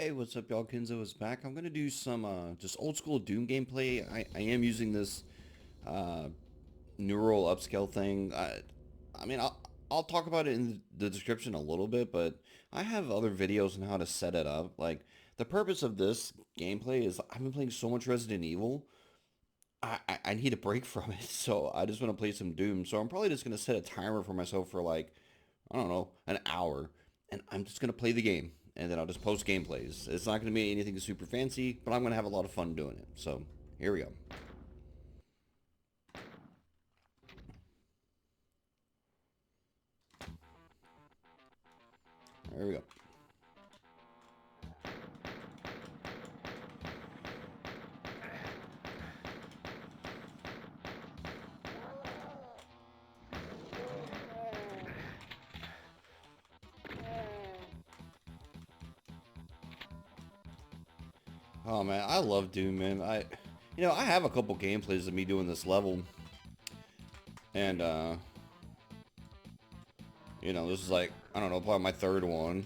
Hey, what's up, y'all? Kenzo is back. I'm gonna do some just old school Doom gameplay. I am using this uh, neural upscale thing. I'll talk about it in the description a little bit, but I have other videos on how to set it up. Like the purpose of this gameplay is I've been playing so much Resident Evil. I need a break from it, so I just want to play some Doom. So I'm probably just gonna set a timer for myself for like I don't know, an hour, and I'm just gonna play the game, and then I'll just post gameplays. It's not gonna be anything super fancy, but I'm gonna have a lot of fun doing it. So here we go. Here we go. Oh man, I love Doom, man. I have a couple gameplays of me doing this level, and this is like I don't know, probably my third one.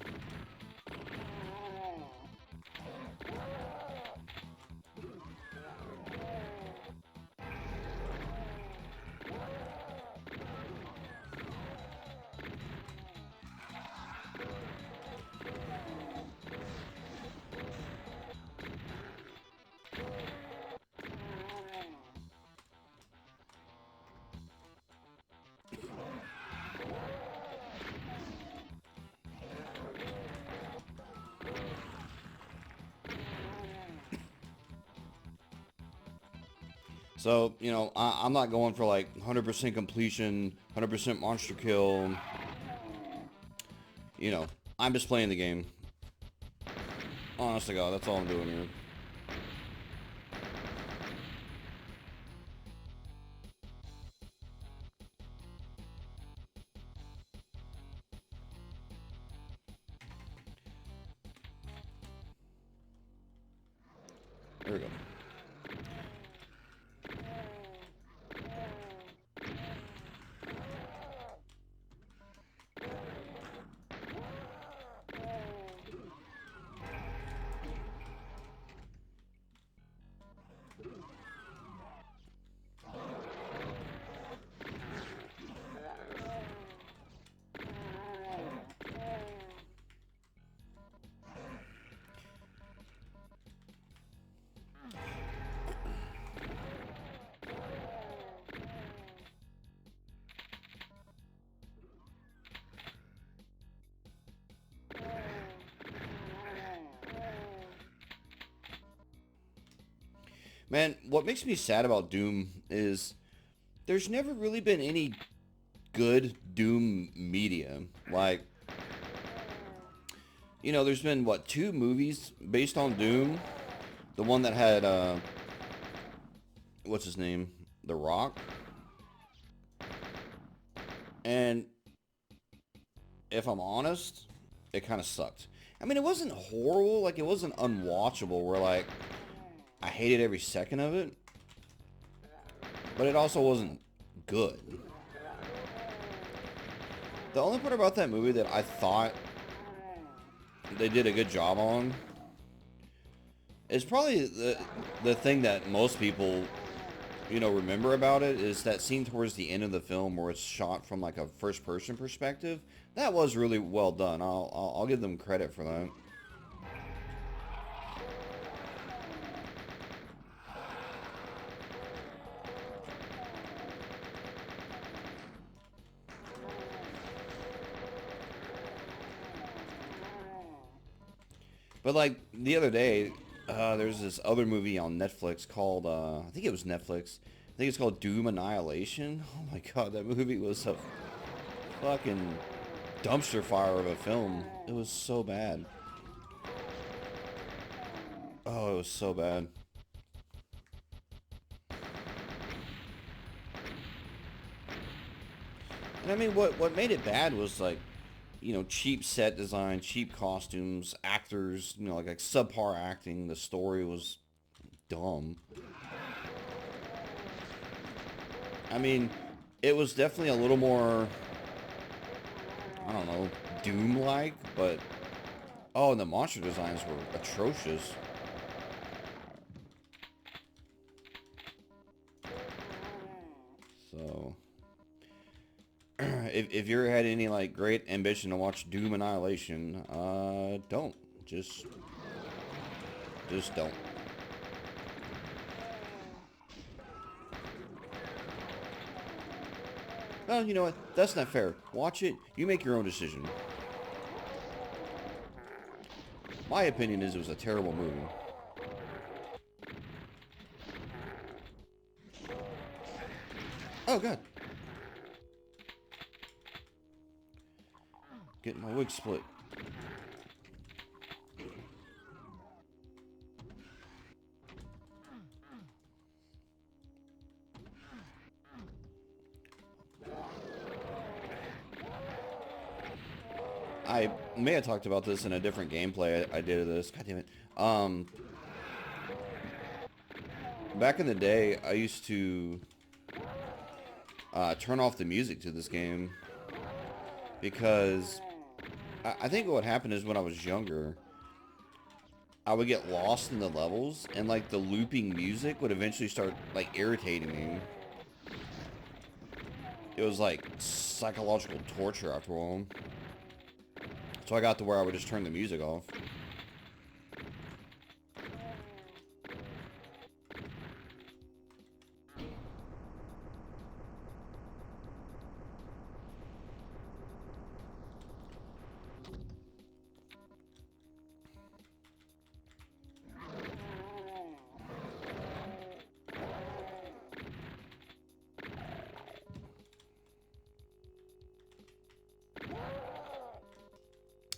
So, I'm not going for like 100% completion, 100% monster kill. You know, I'm just playing the game. Honest to God, that's all I'm doing here. There we go. Man, what makes me sad about Doom is there's never really been any good Doom media. Like, there's been, what, two movies based on Doom? The one that had, what's his name? The Rock? And if I'm honest, it kind of sucked. I mean, it wasn't horrible. Like, it wasn't unwatchable where, like, I hated every second of it. But it also wasn't good. The only part about that movie that I thought they did a good job on is probably the thing that most people, remember about it is that scene towards the end of the film where it's shot from like a first person perspective. That was really well done. I'll give them credit for that. But like the other day, there's this other movie on Netflix called I think it was Netflix. I think it's called Doom Annihilation. Oh my god, that movie was a fucking dumpster fire of a film. It was so bad. Oh, it was so bad. And I mean, what made it bad was like, cheap set design, cheap costumes, actors, like subpar acting. The story was dumb. I mean, it was definitely a little more, I don't know, Doom-like, but Oh, and the monster designs were atrocious. So, if you ever had any like great ambition to watch Doom Annihilation, don't. Just don't. Well, you know what? That's not fair. Watch it. You make your own decision. My opinion is it was a terrible movie. Oh, God. Getting my wig split. I may have talked about this in a different gameplay I did of this. God damn it. Back in the day, I used to turn off the music to this game because I think what happened is when I was younger, I would get lost in the levels and like the looping music would eventually start like irritating me. It was like psychological torture after a while. So I got to where I would just turn the music off.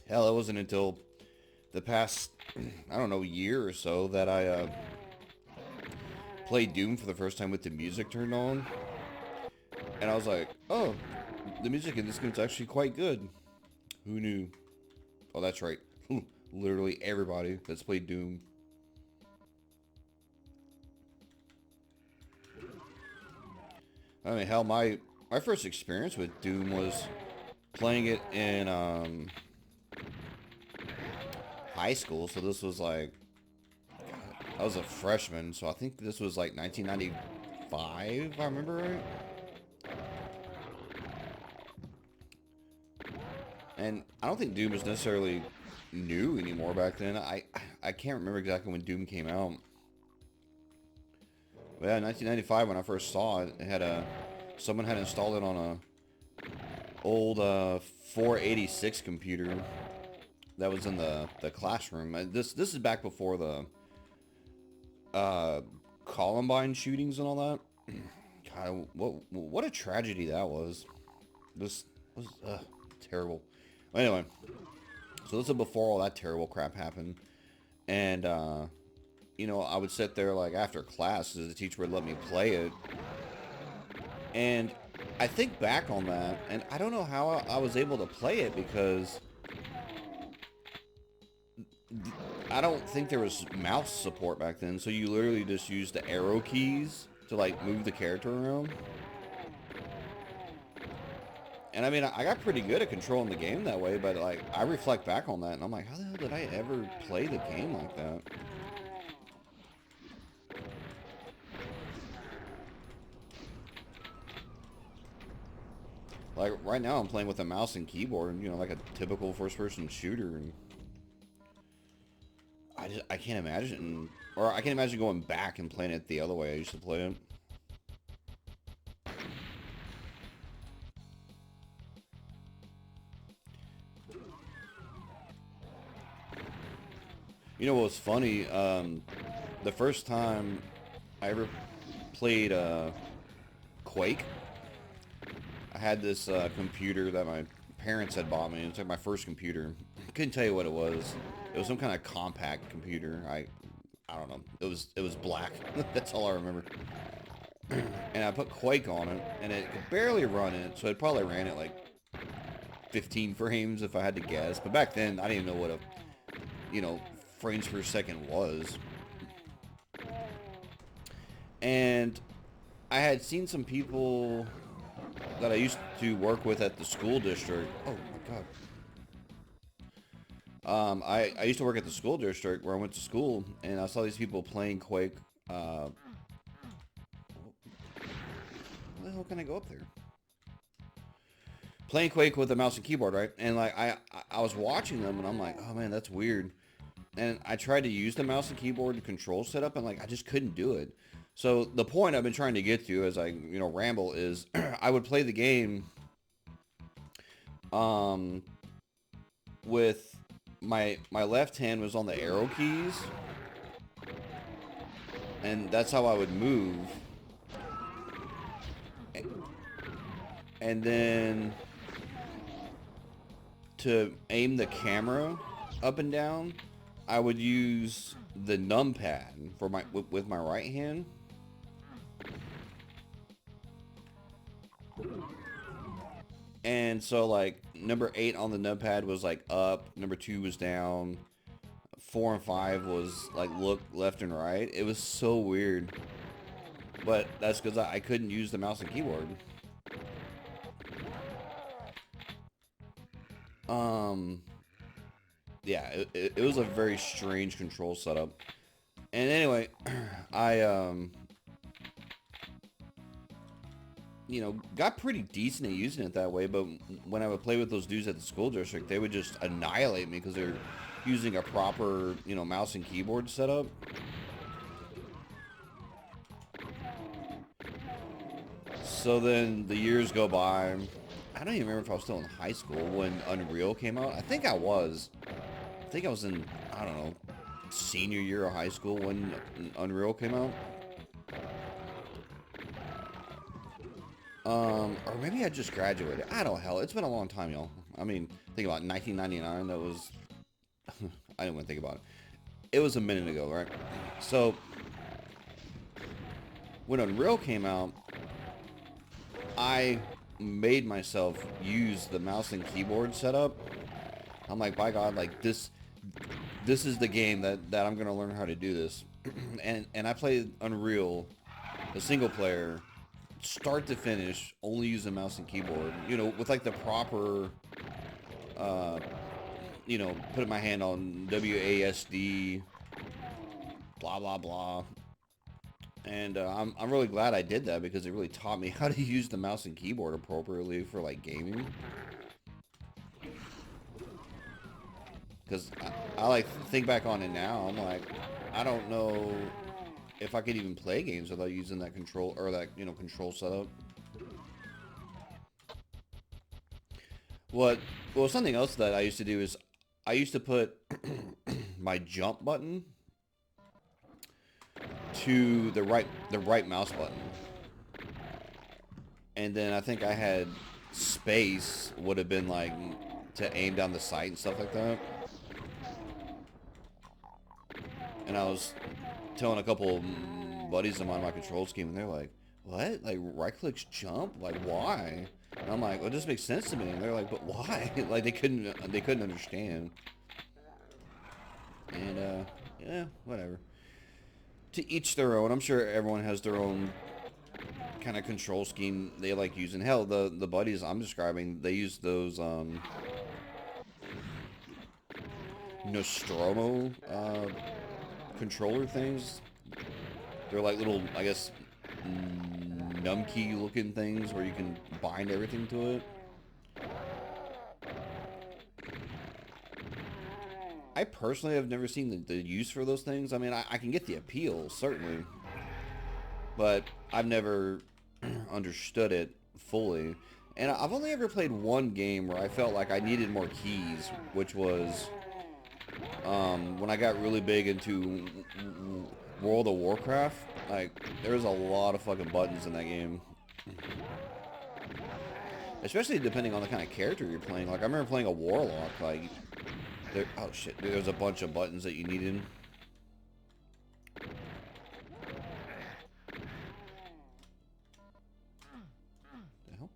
Hell, it wasn't until the past, I don't know, year or so that I played Doom for the first time with the music turned on. And I was like, oh, the music in this game's actually quite good. Who knew? Oh, that's right. Literally everybody that's played Doom. I mean, hell, my first experience with Doom was playing it in high school. So this was like, I was a freshman, so I think this was like 1995, if I remember right. And I don't think Doom was necessarily new anymore back then. I can't remember exactly when Doom came out. But yeah, 1995 when I first saw it, it had someone had installed it on a old 486 computer that was in the classroom. This is back before the Columbine shootings and all that. God, what a tragedy that was. This was terrible. Anyway, so this is before all that terrible crap happened, and you know, I would sit there like after class, the teacher would let me play it, and I think back on that, and I don't know how I was able to play it because I don't think there was mouse support back then, so you literally just used the arrow keys to like move the character around. And I mean, I got pretty good at controlling the game that way, but like, I reflect back on that and I'm like, how the hell did I ever play the game like that? Like, right now I'm playing with a mouse and keyboard, you know, like a typical first-person shooter, and I can't imagine, or I can't imagine going back and playing it the other way I used to play it. You know what was funny? The first time I ever played Quake, I had this computer that my parents had bought me. It was like my first computer. I couldn't tell you what it was. It was some kind of compact computer. I don't know. It was black. That's all I remember. And I put Quake on it, and it could barely run it. So it probably ran at like 15 frames if I had to guess. But back then, I didn't even know what a, you know, frames per second was. And I had seen some people that I used to work with at the school district. Oh my I used to work at the school district where I went to school, and I saw these people playing Quake. How the hell can I go up there? Playing Quake with a mouse and keyboard, right? And like I was watching them, and I'm like, oh man, that's weird. And I tried to use the mouse and keyboard control setup, and like I just couldn't do it. So the point I've been trying to get to as I ramble is I would play the game um, with my left hand was on the arrow keys, and that's how I would move. And then to aim the camera up and down, I would use the numpad for with my right hand. And so like number 8 on the numpad was like up, number 2 was down, 4 and 5 was like look left and right. It was so weird. But that's because I couldn't use the mouse and keyboard. Yeah, it was a very strange control setup. And anyway, I got pretty decent at using it that way, but when I would play with those dudes at the school district, they would just annihilate me because they're using a proper, mouse and keyboard setup. So then the years go by. I don't even remember if I was still in high school when Unreal came out. I think I was. I think I was in, I don't know, senior year of high school when Unreal came out. Or maybe I just graduated. I don't know, hell, it's been a long time, y'all. I mean, think about 1999, that was, I didn't want to think about it. It was a minute ago, right? So, when Unreal came out, I made myself use the mouse and keyboard setup. I'm like, by God, like this is the game that I'm gonna learn how to do this. and I played Unreal, the single player, start to finish, only using mouse and keyboard. With like the proper, putting my hand on WASD, blah blah blah. And I'm really glad I did that because it really taught me how to use the mouse and keyboard appropriately for like gaming. Because I like think back on it now, I'm like, I don't know if I could even play games without using that control or that control setup. Well, something else that I used to do is I used to put my jump button to the right mouse button, and then I think I had space would have been like to aim down the sight and stuff like that. And I was telling a couple buddies of mine my control scheme, and they're like, "What? Like right clicks jump? Like why?" And I'm like, "Well, it just makes sense to me." And they're like, "But why?" Like they couldn't understand. And yeah, whatever. To each their own. I'm sure everyone has their own kind of control scheme they like using. Hell, the buddies I'm describing, they use those Nostromo controller things. They're like little, I guess, numkey looking things where you can bind everything to it. I personally have never seen the use for those things. I mean, I can get the appeal, certainly, but I've never understood it fully. And I've only ever played one game where I felt like I needed more keys, which was when I got really big into World of Warcraft. Like, there's a lot of fucking buttons in that game. Especially depending on the kind of character you're playing. Like, I remember playing a Warlock, like, oh shit, there's a bunch of buttons that you needed. The hell?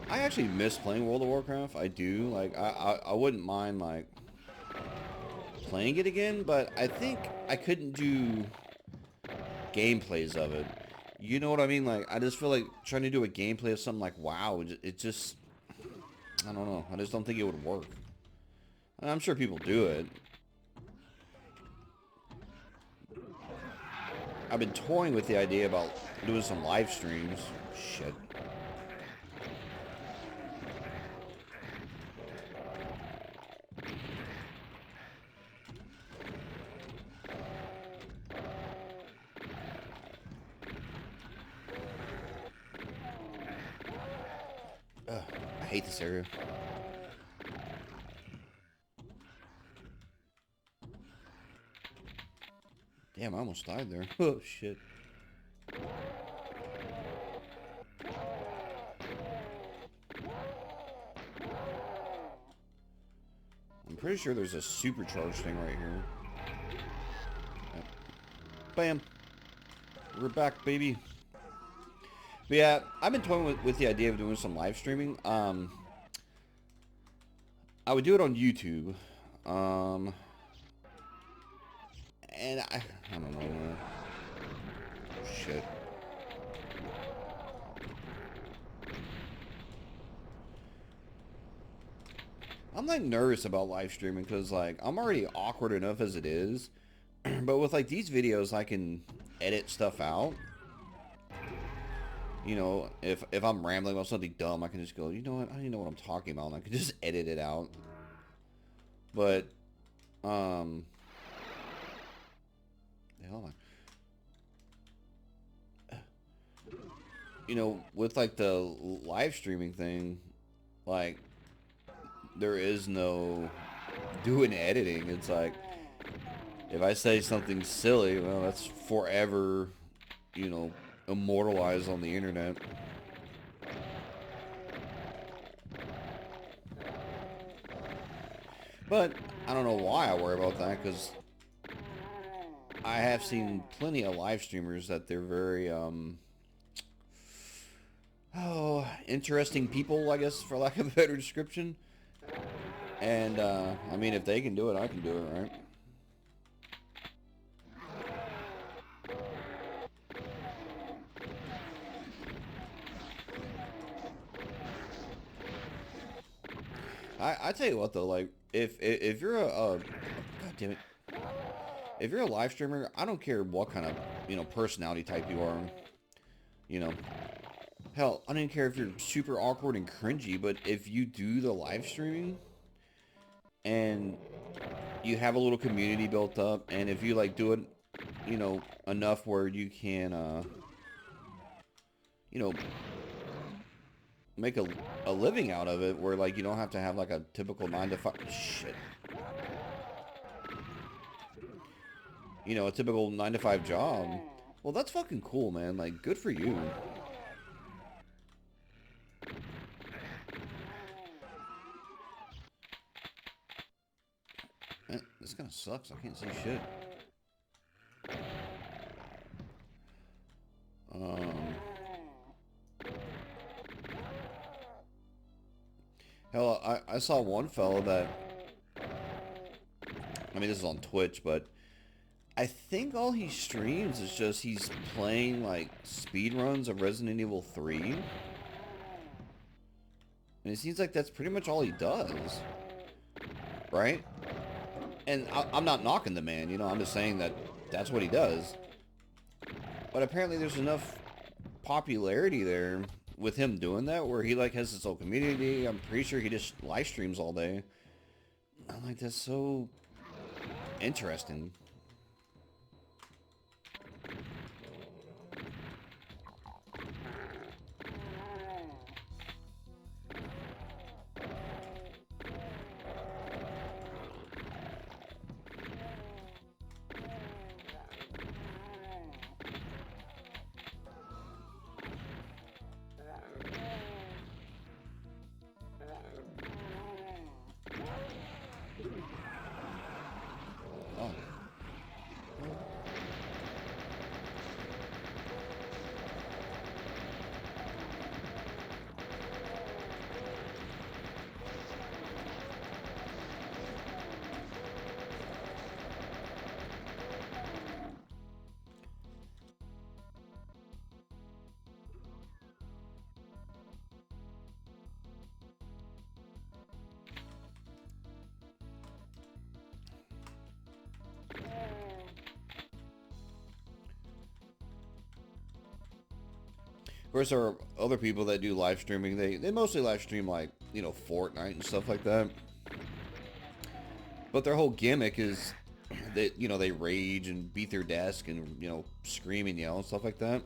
I actually miss playing World of Warcraft. I do. Like, I wouldn't mind, like, playing it again, but I think I couldn't do gameplays of it. You know what I mean? Like, I just feel like trying to do a gameplay of something like WoW, it just, I don't know. I just don't think it would work. I'm sure people do it. I've been toying with the idea about doing some live streams. Shit. Ugh, I hate this area. Damn, I almost died there. Oh, shit. I'm pretty sure there's a supercharged thing right here. Yep. Bam. We're back, baby. But yeah, I've been toying with the idea of doing some live streaming. I would do it on YouTube. And I don't know, man. Shit. I'm like nervous about live streaming because like I'm already awkward enough as it is. But with like these videos, I can edit stuff out. You know, if I'm rambling about something dumb, I can just go, you know what, I don't even know what I'm talking about, and I can just edit it out. But, the hell am I? You know, with like the live streaming thing, like, there is no doing editing. It's like, if I say something silly, well, that's forever, you know, immortalized on the internet. But I don't know why I worry about that, because I have seen plenty of live streamers that they're very interesting people, I guess, for lack of a better description. And I mean, if they can do it, I can do it, right? I tell you what though, like if you're God damn it, if you're a live streamer, I don't care what kind of, you know, personality type you are. You know, hell, I don't care if you're super awkward and cringy, but if you do the live streaming and you have a little community built up, and if you like do it, you know, enough where you can, you know, make a living out of it, where like you don't have to have like a typical 9 to 5 shit. You know, a typical 9 to 5 job. Well, that's fucking cool, man. Like, good for you. Man, this kind of sucks. I can't see shit. Hell, I saw one fellow that, I mean, this is on Twitch, but I think all he streams is just he's playing like speed runs of Resident Evil 3. And it seems like that's pretty much all he does. Right? And I'm not knocking the man, you know, I'm just saying that that's what he does. But apparently there's enough popularity there with him doing that where he like has his own community. I'm pretty sure he just live streams all day. I'm like, that's so interesting. Oh, course, there are other people that do live streaming. They mostly live stream like, Fortnite and stuff like that. But their whole gimmick is that, they rage and beat their desk and, scream and yell and stuff like that.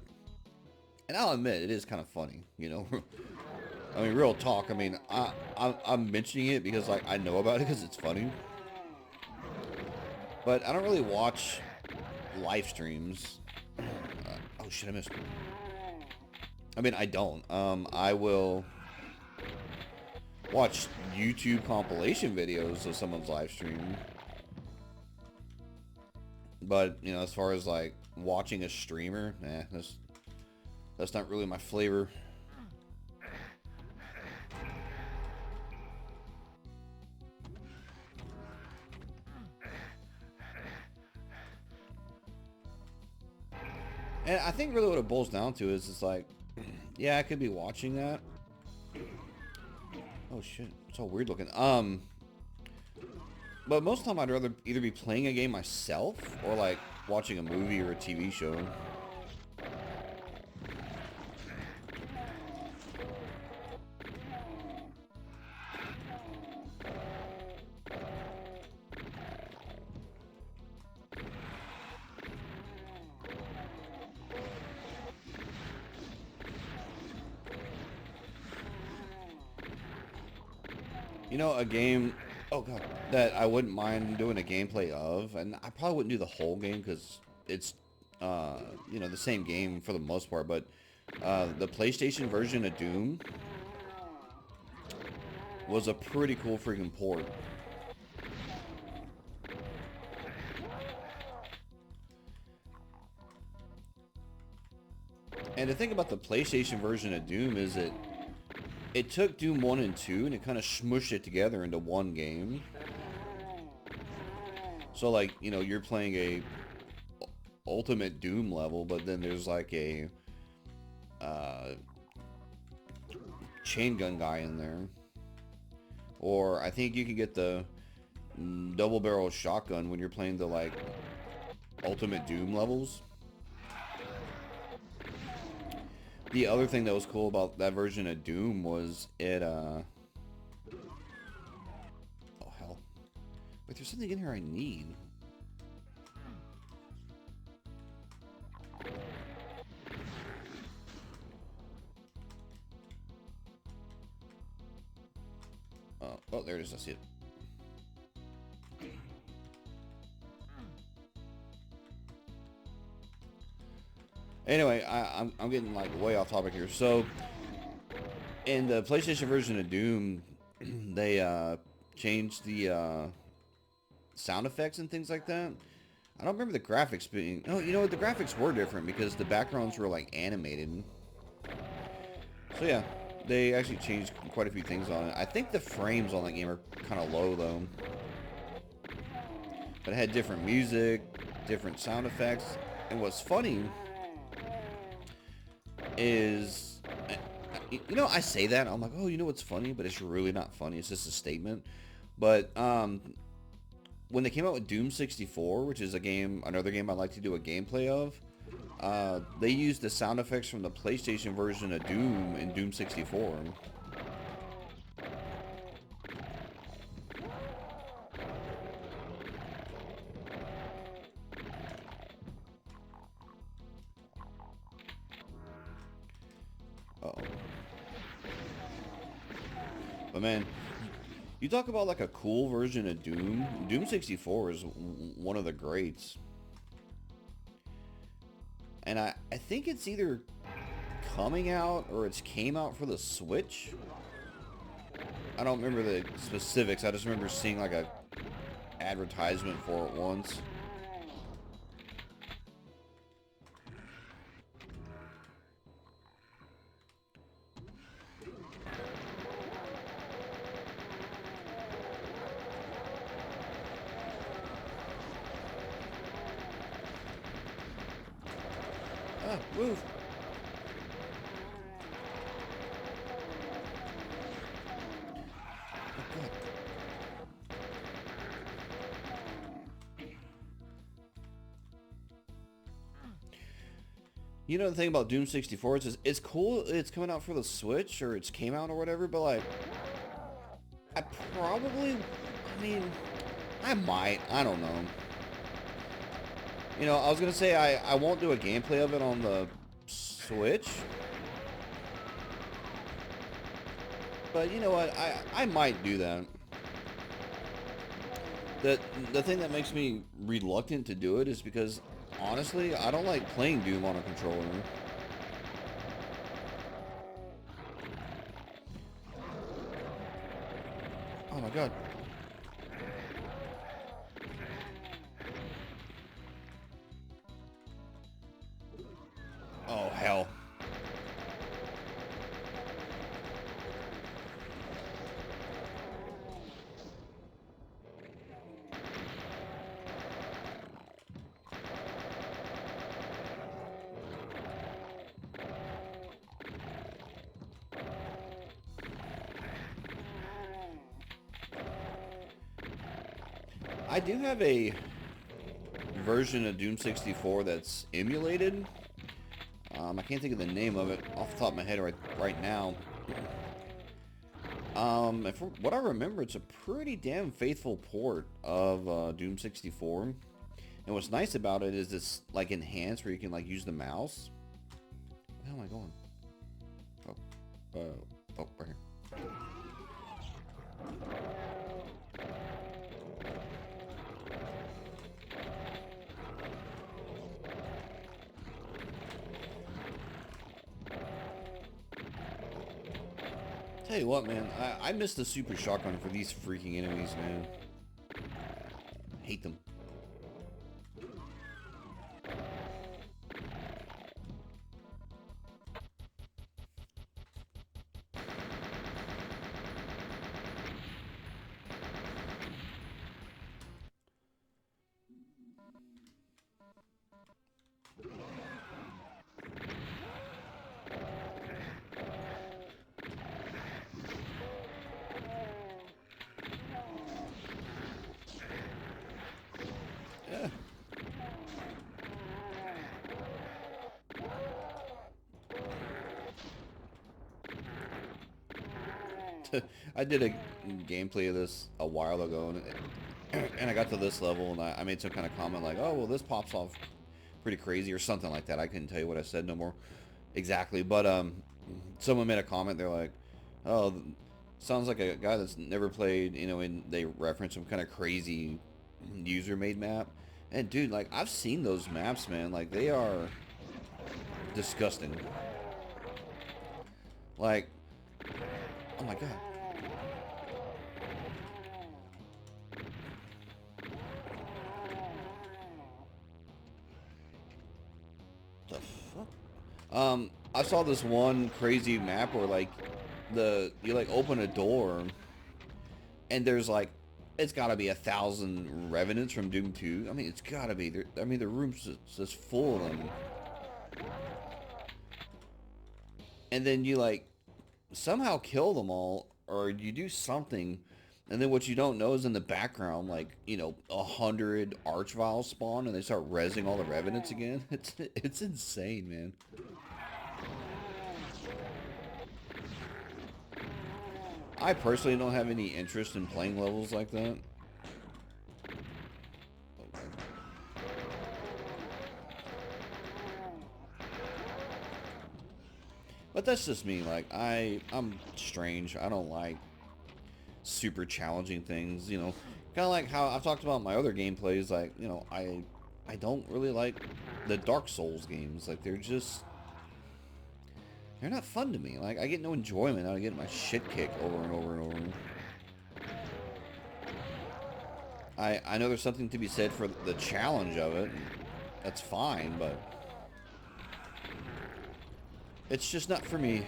And I'll admit, it is kind of funny. I mean, real talk. I mean, I'm mentioning it because, like, I know about it because it's funny. But I don't really watch live streams. Oh, shit, I missed it. I mean, I don't. I will watch YouTube compilation videos of someone's live stream. But, as far as, like, watching a streamer, that's not really my flavor. And I think really what it boils down to is it's like, yeah, I could be watching that. Oh shit, it's all weird looking. But most of the time I'd rather either be playing a game myself or like watching a movie or a TV show. A game, oh god, that I wouldn't mind doing a gameplay of, and I probably wouldn't do the whole game because it's, the same game for the most part, but the PlayStation version of Doom was a pretty cool freaking port. And the thing about the PlayStation version of Doom is it took Doom 1 and 2 and it kind of smushed it together into one game. So like, you're playing a ultimate Doom level, but then there's like a chain gun guy in there. Or I think you can get the double barrel shotgun when you're playing the like ultimate Doom levels. The other thing that was cool about that version of Doom was it, oh hell. Wait, there's something in here I need. Oh, there it is, I see it. Anyway, I'm getting like way off topic here. So, in the PlayStation version of Doom, they changed the sound effects and things like that. I don't remember the graphics being. Oh, you know what? The graphics were different because the backgrounds were like animated. So yeah, they actually changed quite a few things on it. I think the frames on that game are kind of low though. But it had different music, different sound effects, and what's funny is, I say that, I'm like, oh, what's funny? But it's really not funny. It's just a statement. But when they came out with Doom 64, which is another game I'd like to do a gameplay of, they used the sound effects from the PlayStation version of Doom in Doom 64. Uh-oh. But man, you talk about like a cool version of Doom. Doom 64 is one of the greats. And I think it's either coming out or it's came out for the Switch. I don't remember the specifics. I just remember seeing like a advertisement for it once. Ah, move. Oh, God. You know the thing about Doom 64 is it's cool. It's coming out for the Switch or it's came out or whatever. But like, I probably, I mean, I might. I don't know. You know, I was gonna say I won't do a gameplay of it on the Switch. But you know what? I might do that. The the thing that makes me reluctant to do it is because honestly, I don't like playing Doom on a controller. Oh my god. Oh hell. I do have a version of Doom 64 that's emulated. I can't think of the name of it off the top of my head right now. And from what I remember, it's a pretty damn faithful port of Doom 64. And what's nice about it is it's like enhanced, where you can like use the mouse. Where the hell am I going? Oh, right here. Tell you what, man, I miss the super shotgun for these freaking enemies, man. Hate them. Yeah. I did a gameplay of this a while ago, and I got to this level, and I made some kind of comment like, "Oh, well, this pops off pretty crazy," or something like that. I couldn't tell you what I said no more exactly, but someone made a comment. They're like, "Oh, sounds like a guy that's never played," you know, and they reference some kind of crazy user-made map. And dude, like I've seen those maps, man. Like they are disgusting. Like, oh my god. The fuck? I saw this one crazy map where like you like open a door and there's like it's got to be 1,000 revenants from Doom 2. I mean, it's got to be. I mean, the room's just full of them. And then you like somehow kill them all, or you do something, and then what you don't know is in the background, like, you know, 100 archviles spawn, and they start rezzing all the revenants again. It's insane, man. I personally don't have any interest in playing levels like that. But that's just me. Like I'm strange. I don't like super challenging things. You know, kind of like how I've talked about my other gameplays. Like, you know, I don't really like the Dark Souls games. Like they're not fun to me. Like I get no enjoyment out of getting my shit kicked over and over and over. I know there's something to be said for the challenge of it. That's fine, but it's just not for me.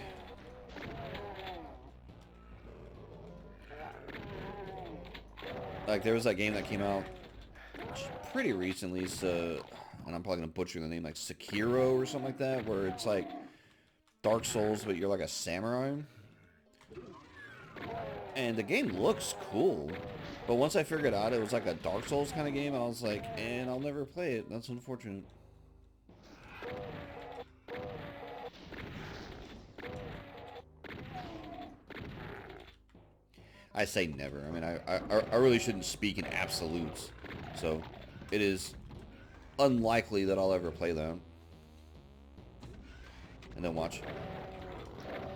Like there was that game that came out pretty recently, so, and I'm probably gonna butcher the name, like Sekiro or something like that, where it's like Dark Souls, but you're like a samurai. And the game looks cool, but once I figured out it was like a Dark Souls kind of game, I was like, and I'll never play it. That's unfortunate. I say never. I mean, I really shouldn't speak in absolutes. So, it is unlikely that I'll ever play that. And then watch.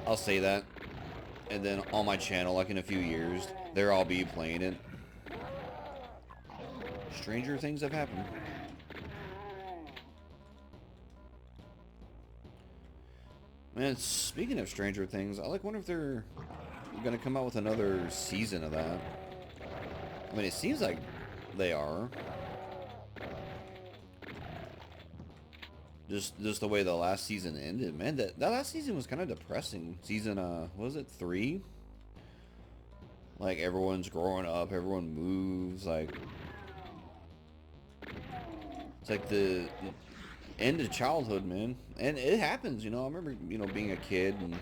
I'll say that. And then on my channel, like in a few years, there I'll be playing it. Stranger things have happened. Man, speaking of Stranger Things, I like wonder if they're gonna come out with another season of that. I mean, it seems like they are. Just the way the last season ended, man. That last season was kind of depressing. Season what was it, 3? Like everyone's growing up, everyone moves. Like it's like the end of childhood, man. And it happens, you know. I remember, you know, being a kid and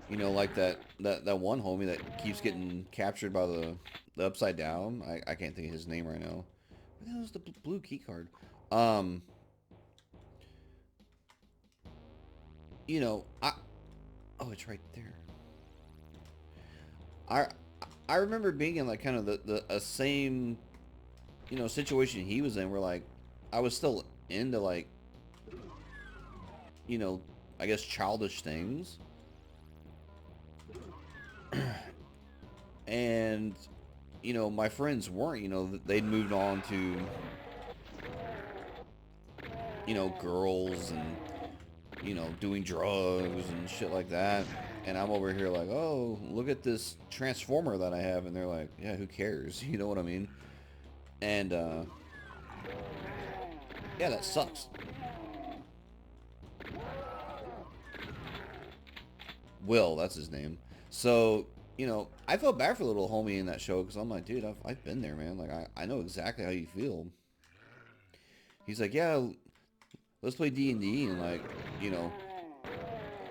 you know, like that one homie that keeps getting captured by the Upside Down. I can't think of his name right now. What the hell is the blue key card? You know, oh, it's right there. I I remember being in like kind of the same, you know, situation he was in, where like I was still into like, you know, I guess childish things. And you know, my friends weren't, you know, they'd moved on to, you know, girls and, you know, doing drugs and shit like that. And I'm over here like, oh, look at this transformer that I have. And they're like, yeah, who cares? You know what I mean? And, yeah, that sucks. Will, that's his name. So, you know, I felt bad for the little homie in that show, because I'm like, dude, I've been there, man. Like, I know exactly how you feel. He's like, yeah, let's play D&D, and like, you know,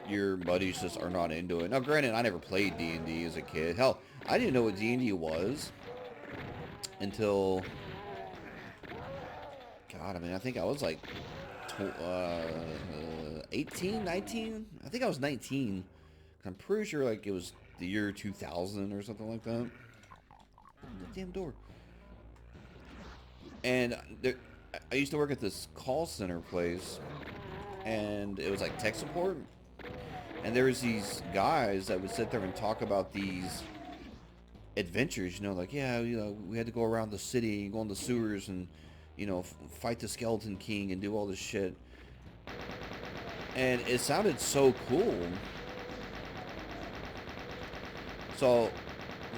your buddies just are not into it. Now, granted, I never played D&D as a kid. Hell, I didn't know what D&D was until, God, I mean, I think I was like 18, 19? I think I was 19. I'm pretty sure like it was the year 2000 or something like that. The damn door. And there, I used to work at this call center place, and it was like tech support. And there was these guys that would sit there and talk about these adventures, you know, like, yeah, you know, we had to go around the city, go in the sewers, and, you know, fight the Skeleton King and do all this shit. And it sounded so cool. So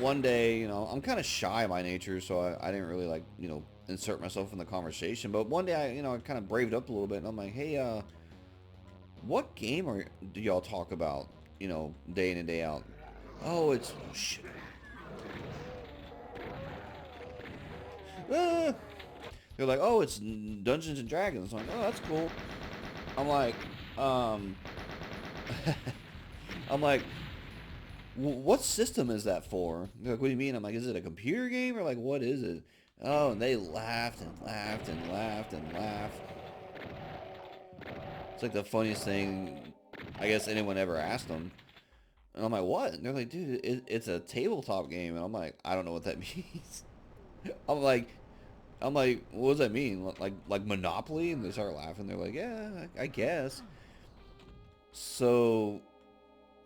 one day, you know, I'm kind of shy by nature, so I didn't really like, you know, insert myself in the conversation. But one day, I kind of braved up a little bit, and I'm like, hey, what game do y'all talk about, you know, day in and day out? Oh, it's shit. Ah. They're like, oh, it's Dungeons and Dragons. I'm like, oh, that's cool. I'm like, I'm like, what system is that for? They're like, what do you mean? I'm like, is it a computer game or like what is it? Oh, and they laughed and laughed and laughed and laughed. It's like the funniest thing I guess anyone ever asked them. And I'm like, what? And they're like, dude, it's a tabletop game. And I'm like, I don't know what that means. I'm like, what does that mean? Like Monopoly? And they start laughing. They're like, yeah, I guess. So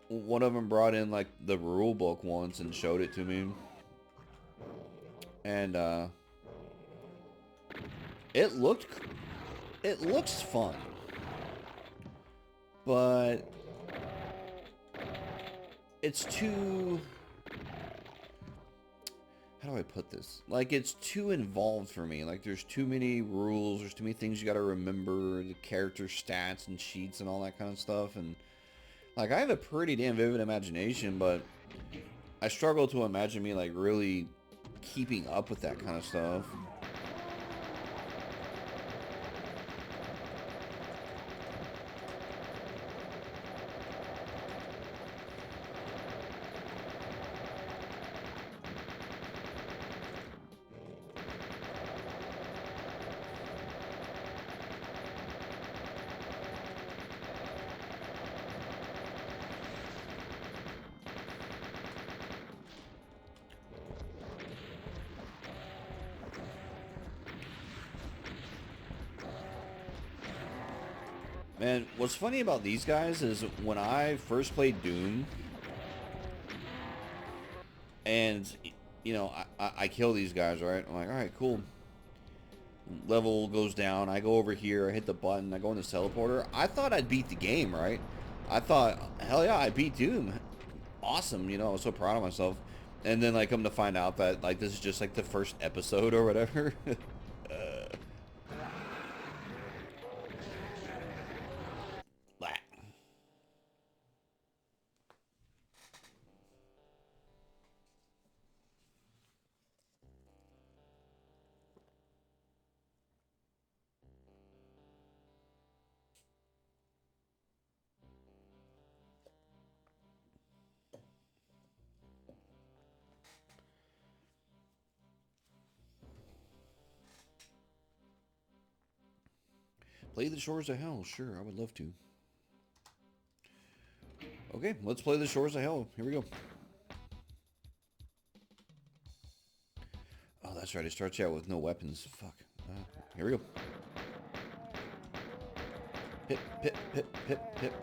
one of them brought in like the rule book once and showed it to me. And it looks fun. But it's too, how do I put this? Like, it's too involved for me. Like, there's too many rules, there's too many things you gotta remember, the character stats and sheets and all that kind of stuff. And like, I have a pretty damn vivid imagination, but I struggle to imagine me like really keeping up with that kind of stuff. Man, what's funny about these guys is when I first played Doom, and you know, I kill these guys, right? I'm like, all right, cool. Level goes down. I go over here. I hit the button. I go in this teleporter. I thought I'd beat the game, right? I thought, hell yeah, I beat Doom. Awesome, you know. I was so proud of myself. And then, like, come to find out that, like, this is just, like, the first episode or whatever. Blah. Play the Shores of Hell. Sure, I would love to. Okay, let's play the Shores of Hell. Here we go. Oh, that's right. It starts out with no weapons. Fuck. Here we go. Hit, hit, hit, hit, hit.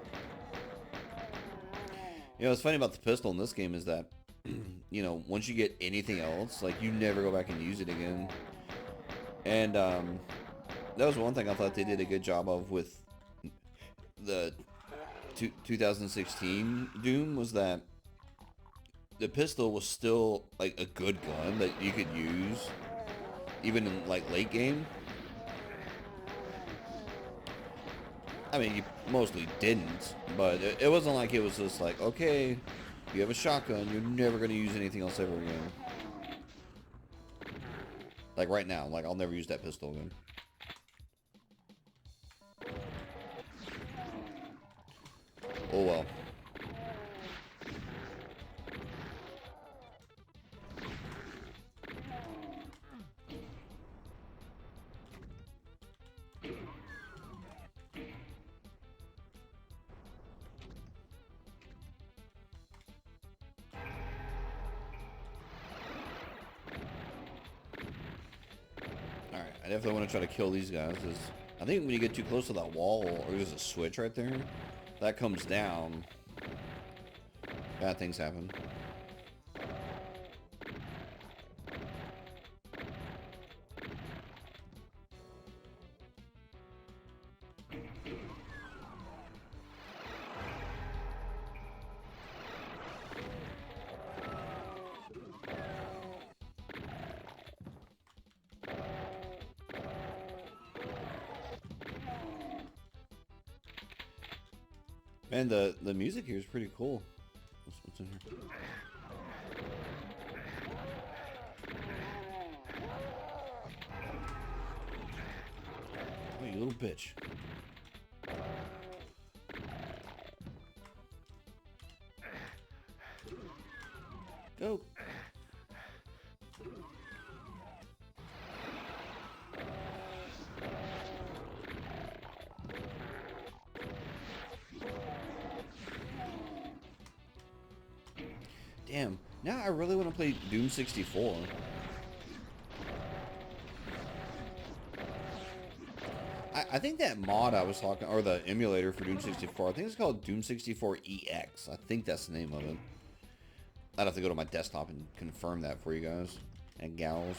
You know, what's funny about the pistol in this game is that, you know, once you get anything else, like, you never go back and use it again. And, that was one thing I thought they did a good job of with the 2016 Doom, was that the pistol was still, like, a good gun that you could use, even in, like, late game. I mean, you mostly didn't, but it wasn't like it was just like, okay, you have a shotgun, you're never going to use anything else ever again. Like right now, like I'll never use that pistol again. Oh well. Alright, I definitely want to try to kill these guys, because I think when you get too close to that wall, or there's a switch right there, that comes down, bad things happen. Man, the music here is pretty cool. What's in here? Oh, you little bitch. Go. Damn. Now I really want to play Doom 64. I think that mod I was talking, or the emulator for Doom 64, I think it's called Doom 64 EX. I think that's the name of it. I'd have to go to my desktop and confirm that for you guys and gals.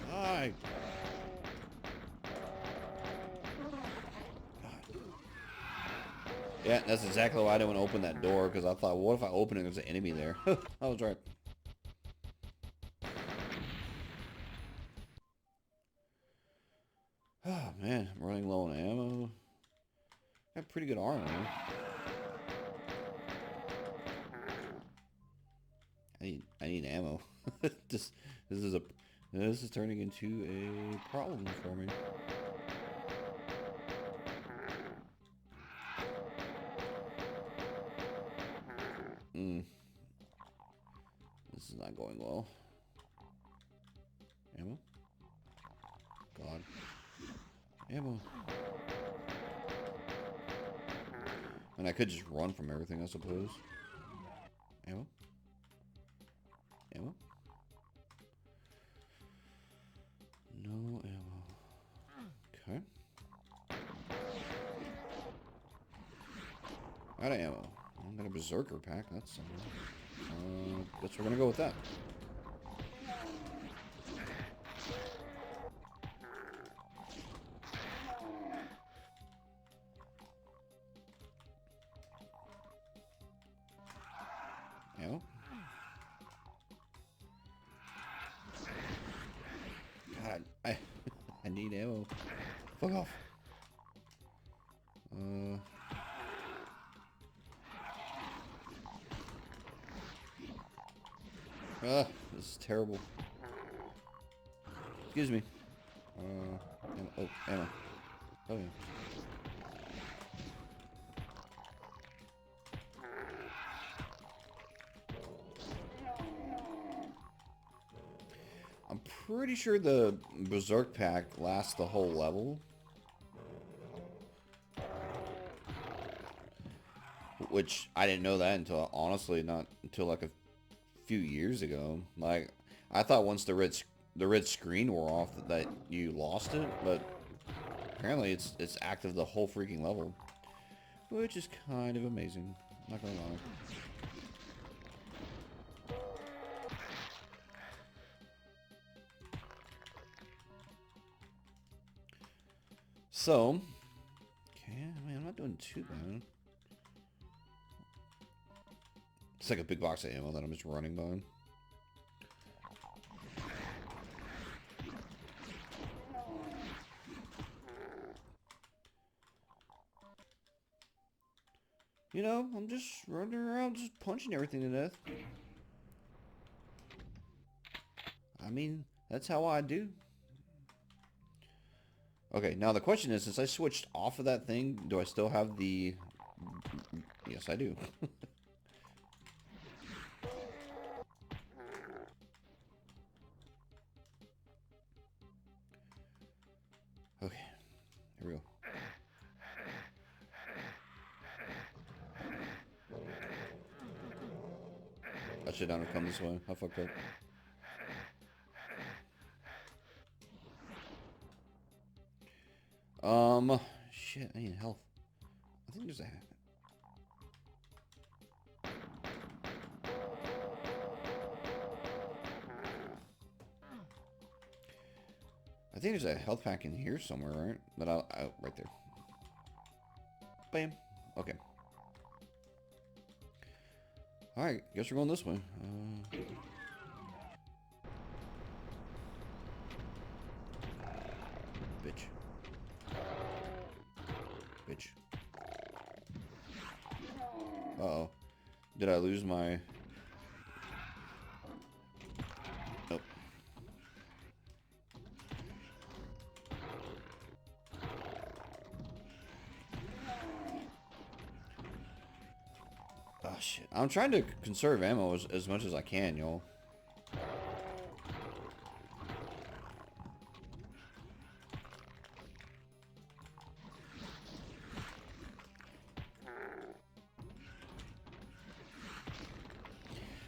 Hi. Yeah, that's exactly why I didn't want to open that door, because I thought, what if I open it and there's an enemy there? I was right. Oh, man, I'm running low on ammo. I have pretty good armor, man. I need ammo. This this is turning into a problem for me. This is not going well. Ammo? God. Ammo. And I could just run from everything, I suppose. Ammo? Ammo? No ammo. Okay. Out of ammo. I got a berserker pack. That's something. Guess we're gonna go with that. Ammo. God, I need ammo. Fuck off. This is terrible. Excuse me. Ammo. Oh, ammo. Oh, yeah. I'm pretty sure the Berserk pack lasts the whole level. Which, I didn't know that until, honestly, not until like a few years ago. Like, I thought once the red screen wore off that you lost it, but apparently it's active the whole freaking level. Which is kind of amazing, not gonna lie. So, okay, I mean, I'm not doing too bad. It's like a big box of ammo that I'm just running by. You know, I'm just running around just punching everything to death. I mean, that's how I do. Okay, now the question is, since I switched off of that thing, do I still have the... Yes, I do. Okay, here we go. I should not have come this way. I fucked up. Shit, I need health. I think there's a... I think there's a health pack in here somewhere, right? But I'll right there. Bam. Okay. Alright, guess we're going this way. Bitch. Bitch. Uh-oh. Did I lose my... Nope. Oh, shit. I'm trying to conserve ammo as much as I can, y'all.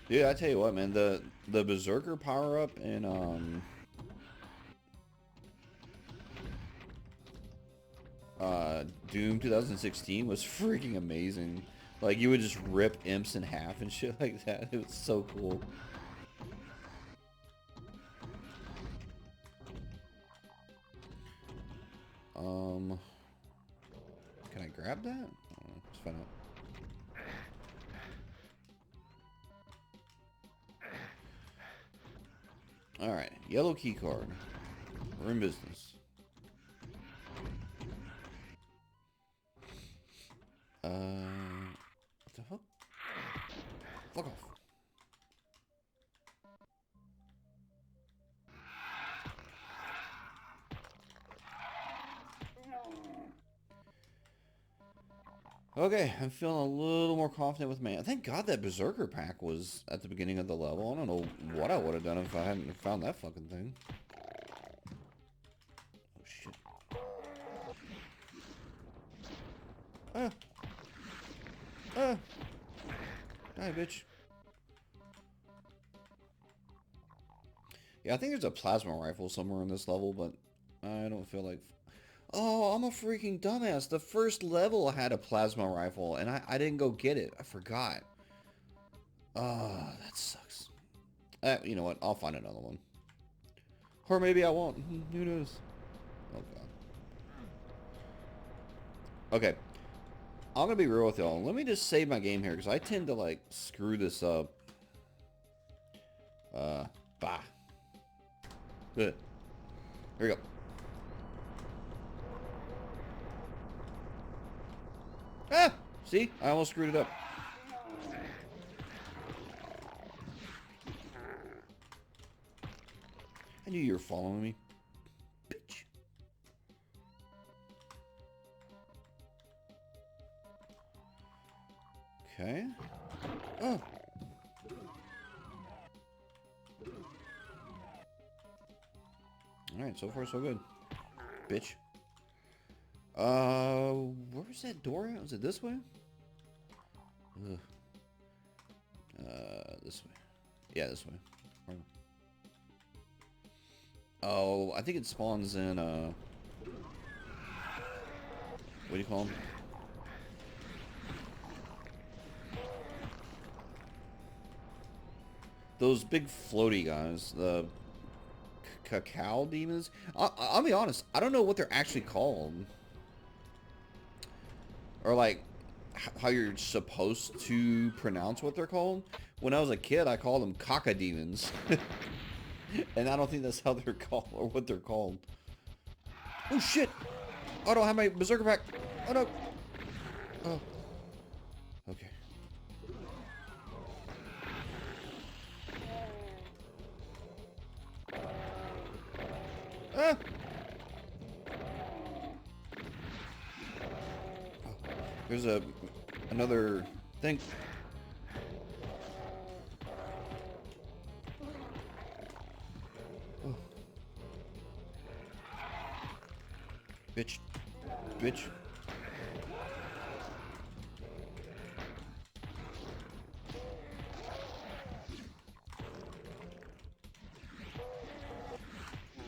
Dude, I tell you what, man, the Berserker power-up in, Doom 2016 was freaking amazing. Like, you would just rip imps in half and shit like that. It was so cool. Can I grab that? Let's find out. Alright, yellow key card. We're in business. What the fuck? Fuck off. Okay, I'm feeling a little more confident with man. Thank God that Berserker pack was at the beginning of the level. I don't know what I would have done if I hadn't found that fucking thing. Oh, shit. Ah. Ah! Hi, bitch. Yeah, I think there's a plasma rifle somewhere in this level, but I don't feel like... Oh, I'm a freaking dumbass. The first level had a plasma rifle, and I didn't go get it. I forgot. Oh, that sucks. You know what? I'll find another one. Or maybe I won't. Who knows? Oh, God. Okay. I'm gonna be real with y'all. Let me just save my game here, because I tend to, like, screw this up. Bah. Good. Here we go. Ah! See? I almost screwed it up. I knew you were following me. Bitch. Okay. Oh. Alright, so far so good. Bitch. Where's that door at? Was it this way? Ugh. This way. Yeah, this way. Oh, I think it spawns in, what do you call them? Those big floaty guys, the cacao demons. I'll be honest, I don't know what they're actually called. Or like, how you're supposed to pronounce what they're called. When I was a kid, I called them caca demons. And I don't think that's how they're called, or what they're called. Oh shit! I don't have my berserker back. Oh no! Oh. Okay. Ah! Oh. There's another thing. Oh. Bitch. Bitch.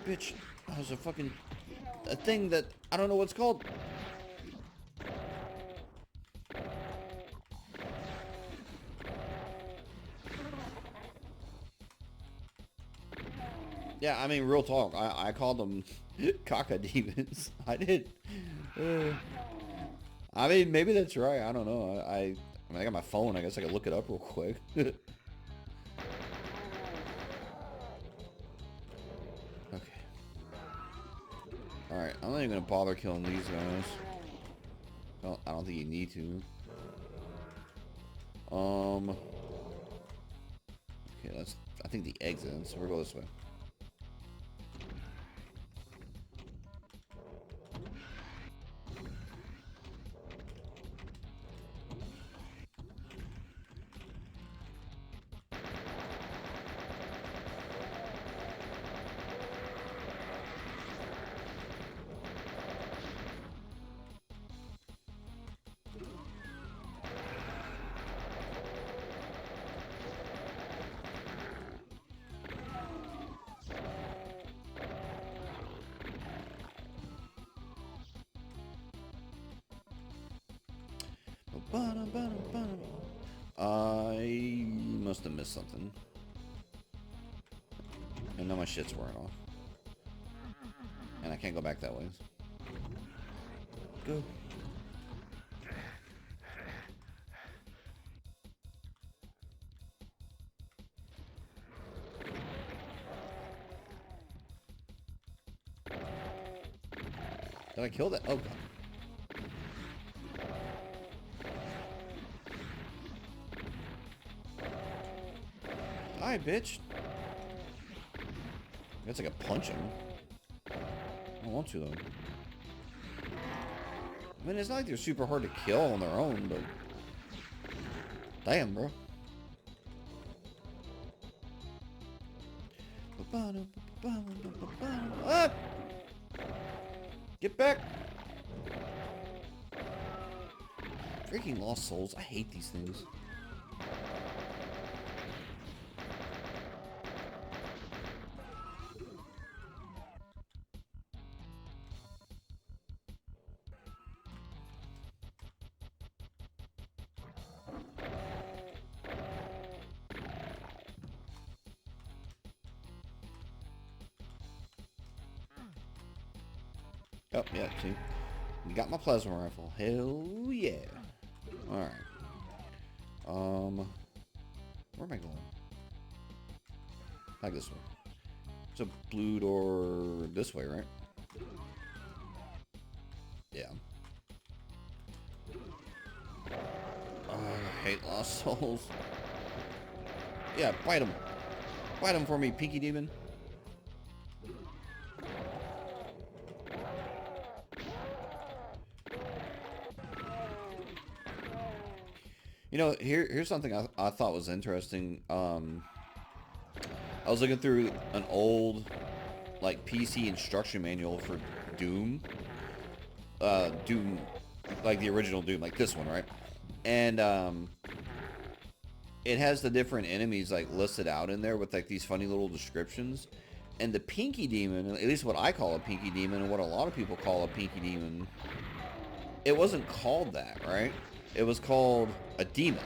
Bitch. That was a thing that I don't know what's called. Yeah, I mean, real talk. I called them caca demons. I did. I mean, maybe that's right. I don't know. I mean, I got my phone. I guess I could look it up real quick. Okay. Alright, I'm not even gonna bother killing these guys. I don't think you need to. Okay, that's, I think the exit, so we'll go this way. I must have missed something. And now my shit's wearing off. And I can't go back that way. Go. Did I kill that? Oh, God. Hi, bitch. I guess I could punch him. I don't want to, though. I mean, it's not like they're super hard to kill on their own, but... Damn, bro. Ah! Get back! Freaking Lost Souls. I hate these things. Oh, yeah, see? You got my plasma rifle. Hell yeah. Alright. Where am I going? Like this way. It's a blue door this way, right? Yeah. I hate Lost Souls. Yeah, bite him. Bite him for me, Pinky Demon. You know, here's something I thought was interesting. I was looking through an old, like, PC instruction manual for Doom. Doom, like the original Doom, like this one, right? And, it has the different enemies, like, listed out in there with, like, these funny little descriptions. And the Pinky Demon, at least what I call a Pinky Demon and what a lot of people call a Pinky Demon, it wasn't called that, right? It was called a demon.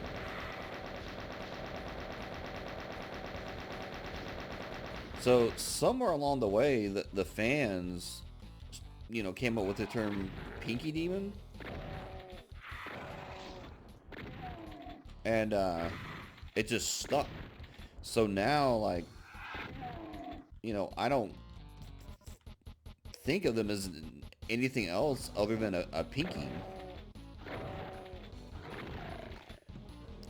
So somewhere along the way, the fans, you know, came up with the term Pinky Demon. And it just stuck. So now, like, you know, I don't think of them as anything else other than a pinky.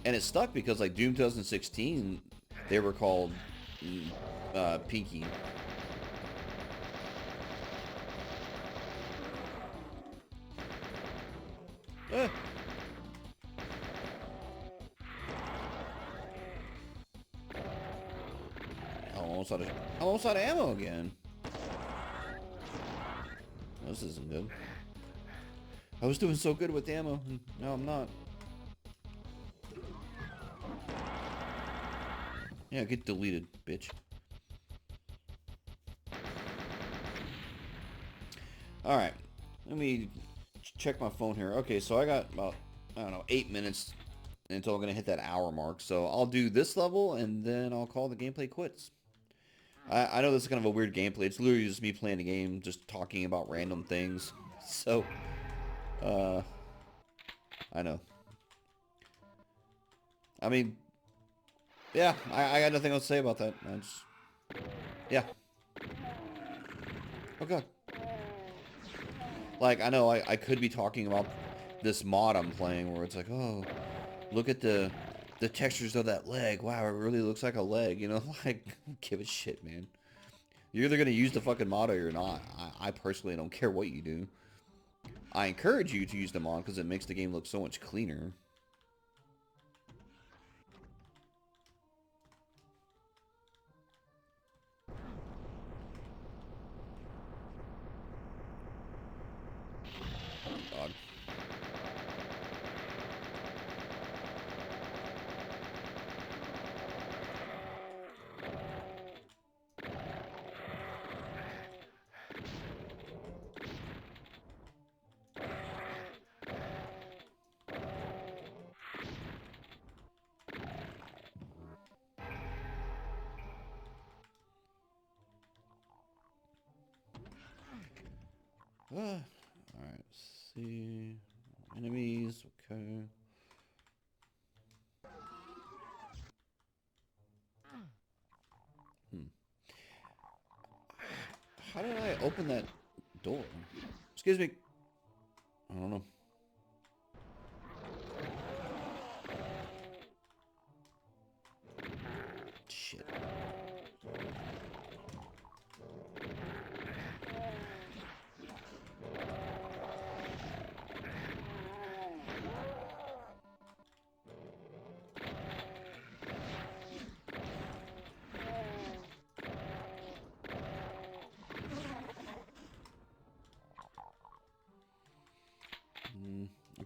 And it stuck because, like, Doom 2016, they were called Pinky. Eh. I'm almost out of ammo again. This isn't good. I was doing so good with ammo. No, I'm not. Yeah, get deleted, bitch. Alright. Let me check my phone here. Okay, so I got about, I don't know, 8 minutes until I'm going to hit that hour mark. So I'll do this level, and then I'll call the gameplay quits. I know this is kind of a weird gameplay. It's literally just me playing a game, just talking about random things. So, I know. I mean, yeah, I got nothing else to say about that. Yeah. Oh, God. Like, I know I could be talking about this mod I'm playing where it's like, oh, look at the textures of that leg. Wow, it really looks like a leg. You know, like, give a shit, man. You're either going to use the fucking mod or you're not. I personally don't care what you do. I encourage you to use the mod because it makes the game look so much cleaner. God. Alright, let's see. Enemies, okay. How did I open that door? Excuse me. I don't know. Shit.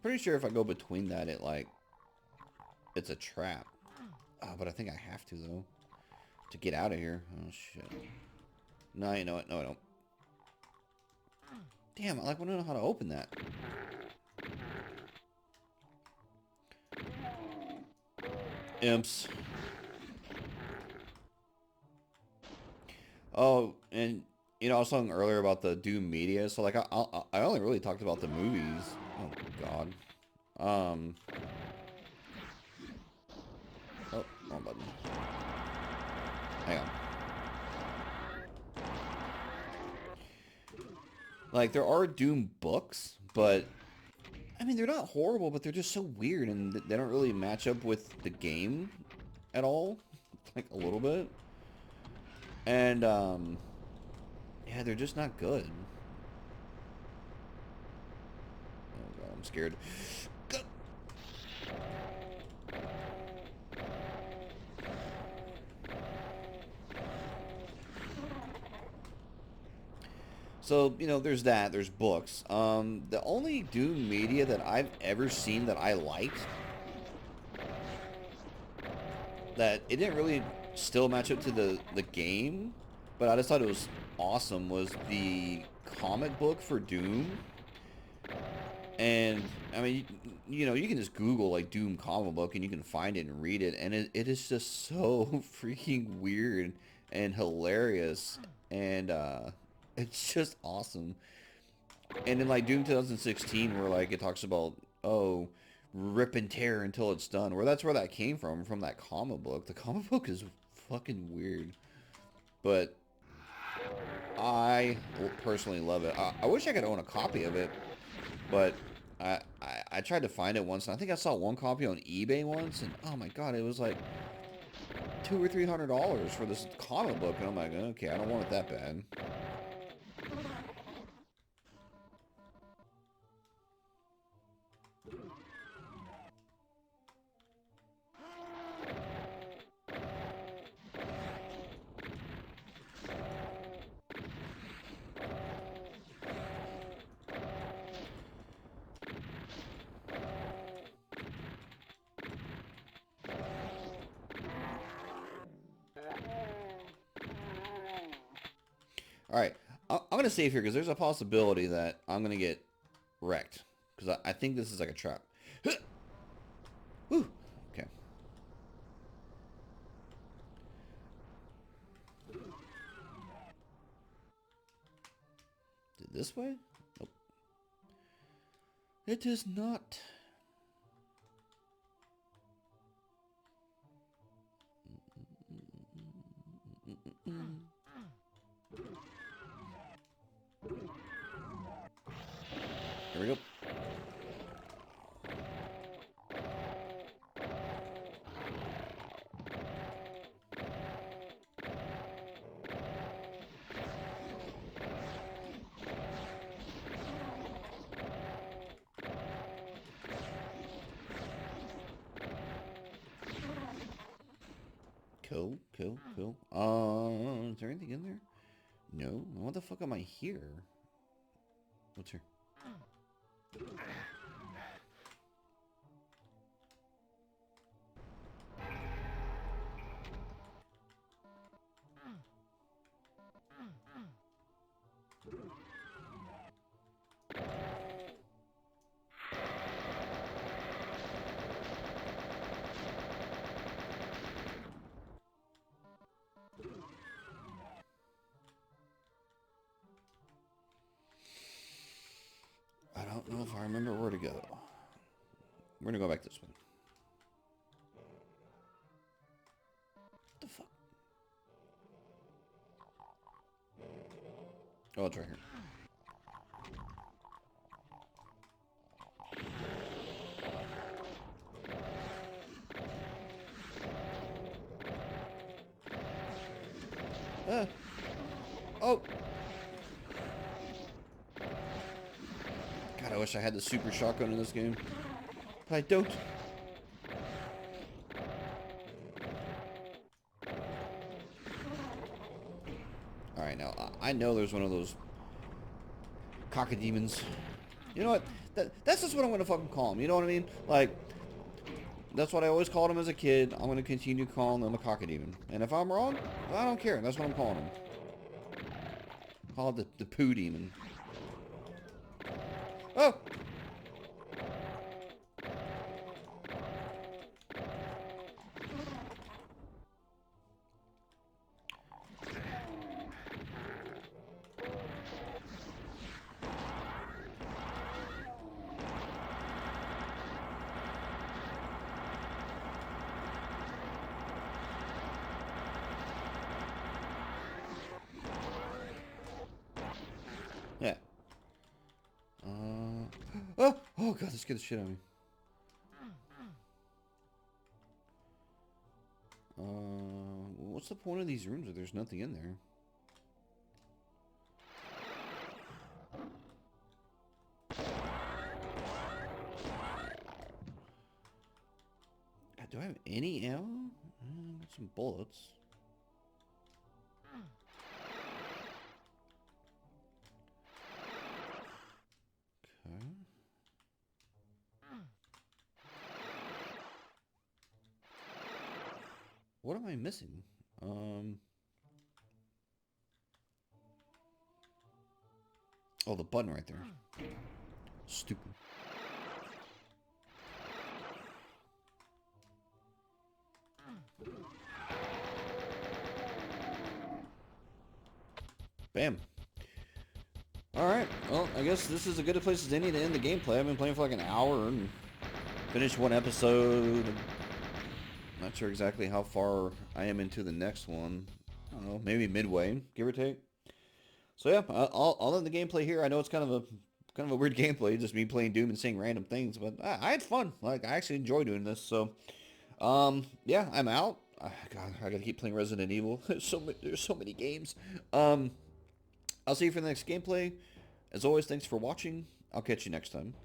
pretty sure if I go between that, it's a trap. But I think I have to, though, to get out of here. Oh, shit. No, you know what? No, I don't. Damn, I want to know how to open that. Imps. Oh, and I was talking earlier about the Doom media. So like, I only really talked about the movies. Oh God. Oh, wrong button. Hang on. Like, there are Doom books, but I mean, they're not horrible, but they're just so weird, and they don't really match up with the game at all. Like a little bit. And yeah, they're just not good. Oh God, I'm scared. Go. So, there's that. There's books. The only Doom media that I've ever seen that I liked, that it didn't really still match up to the game, but I just thought it was awesome, was the comic book for Doom. And, I mean, you can just Google, like, Doom comic book, and you can find it and read it, and it is just so freaking weird and hilarious, and, it's just awesome. And in, like, Doom 2016, where, like, it talks about, oh, rip and tear until it's done, where that's where that came from that comic book. The comic book is fucking weird. But I personally love it. I wish I could own a copy of it, but I tried to find it once, and I think I saw one copy on eBay once, and oh my God, it was like $200 or $300 for this comic book, and I'm like, okay, I don't want it that bad. All right, I'm gonna save here because there's a possibility that I'm gonna get wrecked because I think this is like a trap. Whew. Okay. This way? Nope. It is not. Here we go. Cool, cool, cool. Is there anything in there? No. What the fuck am I here? What's here? I don't know if I remember where to go. We're gonna go back this way. What the fuck? Oh, it's right here. Oh! God, I wish I had the super shotgun in this game. But I don't. Alright, now, I know there's one of those cockademons You know what? That's just what I'm gonna fucking call him. You know what I mean? Like, that's what I always called him as a kid. I'm gonna continue calling him a cockademon. And if I'm wrong, well, I don't care. That's what I'm calling him. Call it the poo demon. Oh! Yeah. Oh! Oh god, this scared the shit out of me. What's the point of these rooms if there's nothing in there? God, do I have any ammo? Got some bullets. Okay. What am I missing? Oh, the button right there. Stupid. Bam. Alright, well, I guess this is as good a place as any to end the gameplay. I've been playing for like an hour and finished one episode. Not sure exactly how far I am into the next one. I don't know, maybe midway, give or take. So yeah, I'll end the gameplay here. I know it's kind of a weird gameplay, just me playing Doom and saying random things, but I had fun. Like, I actually enjoy doing this. So, yeah, I'm out. God, I gotta keep playing Resident Evil. There's so many games. I'll see you for the next gameplay. As always, thanks for watching. I'll catch you next time.